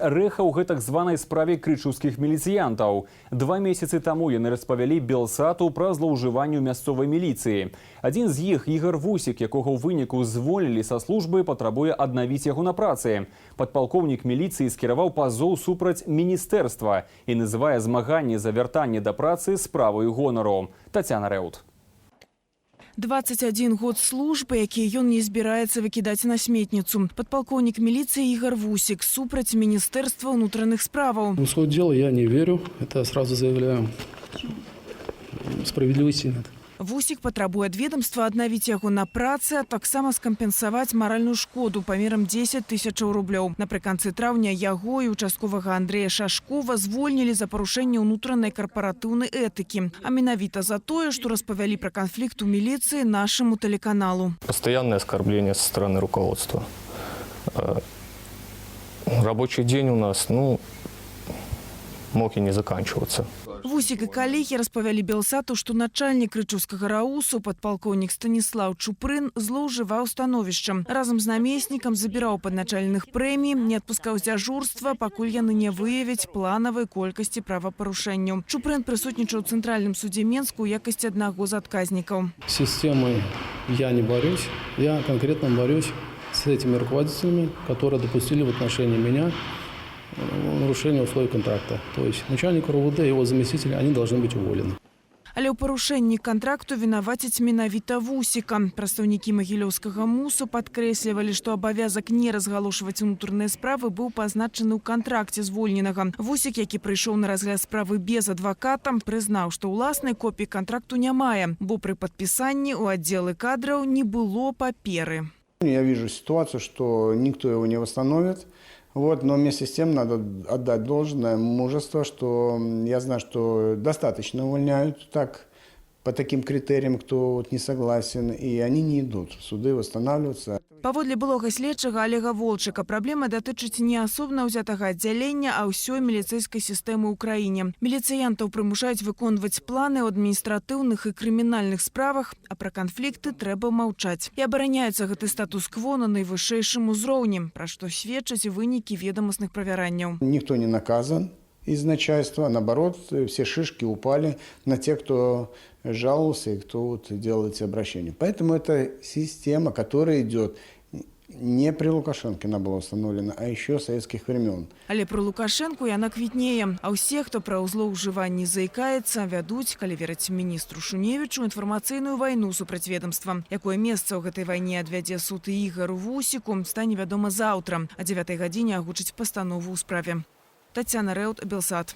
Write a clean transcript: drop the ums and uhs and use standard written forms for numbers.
Рэха ў гэтак званай справе крычаўскіх міліцыянтаў. 2 месяцы таму яны распавялі Белсату пра злоўжыванне мясцовай міліцыі. Адзін з іх, Ігор Вусік, якога ў выніку звольнілі са службы, патрабуе аднавіць яго на працы. Падпалкоўнік міліцыі скіраваў пазоў супраць міністэрства і называе змаганне за вяртанне да працы справаю гонару. Тацяна Рэут. 21 год службы, якія ён не збіраецца выкідаць на сметніцу. Падпалкоўнік міліцыі Ігор Вусік супраць Міністэрства ўнутраных справаў. В исход дела я не верю. Это сразу заявляю. Справедливости нет. Вусік патрабуе ад ведомства аднавіць яго на працы, а таксама скампенсаваць маральную шкоду памерам 10 000 рублёў. Напрыканцы траўня яго і участковага Андрэя Шашкова звольнілі за парушэнне ўнутранай карпаратыўнай этыкі. А менавіта за тое, што распавялі пра канфлікт у міліцыі нашаму тэлеканалу. Постоянное оскорбление со стороны руководства. Рабочий день у нас, мог и не заканчиваться. Вусік і калегі распавялі Белсату, што начальнік крычаўскага раусу, падпалкоўнік Станіслаў Чупрын, злоўжываў становішчам. Разам з намеснікам забіраў падначаленых прэмій, не адпускаў з дзяжурства, пакуль яны не выявяць планавай колькасці правапарушэнняў. Чупрын прысутнічаў у Цэнтральным судзе Менску ў якасці аднаго з адказнікаў. С системой я не борюсь. Я конкретно борюсь с этими руководителями, которые допустили в отношении меня нарушение условий контракта. То есть начальник РУВД и его заместители, они должны быть уволены. Але ў парушэнні кантракту вінавацяць менавіта Вусіка. Прадстаўнікі магілёўскага МУСу падкрэслівалі, што абавязак не разгалошваць унутраныя справы быў пазначаны ў кантракце звольненага. Вусік, які прыйшоў на разгляд справы без адваката, прызнаў, што ўласнай копіі кантракту не мае, бо пры падпісанні ў аддзелы кадраў не было паперы. Я вижу ситуацию, что никто его не восстановит. Но вместе с тем надо отдать должное мужество, что я знаю, что достаточно увольняют по таким критериям, кто не согласен, и они не идут в суды восстанавливаться. Паводле былога следчага Олега Волчыка, праблема датычыць не асобна ўзятага аддзялення, а ўсёй міліцэйскай сістэмы ў краіне. Міліцыянтаў прымушаюць выконваць планы ў адміністратыўных і крымінальных справах, а пра канфлікты трэба маўчаць. І абараняецца гэты статус-кво на найвышэйшым узроўні, пра што сведчаць вынікі ведомасных правяранняў. Никто не наказан из начальства, наоборот, все шишки упали на тех, кто жаловался и кто делал эти обращения. Поэтому это система, которая идет не при Лукашенко она была установлена, а еще с советских времен. Але про Лукашенко яна квітнее. А ўсе, хто пра злоўжыванні заікаецца, вядуць, калі верыць міністру Шуневічу, інфармацыйную вайну супраць ведомства. Якое месца ў гэтай вайне адвядзе суд і Ігору Вусіку, стане вядома заўтра. А 9 гадзіне агучыць пастанову ў справе. Тацяна Рэут, Белсат.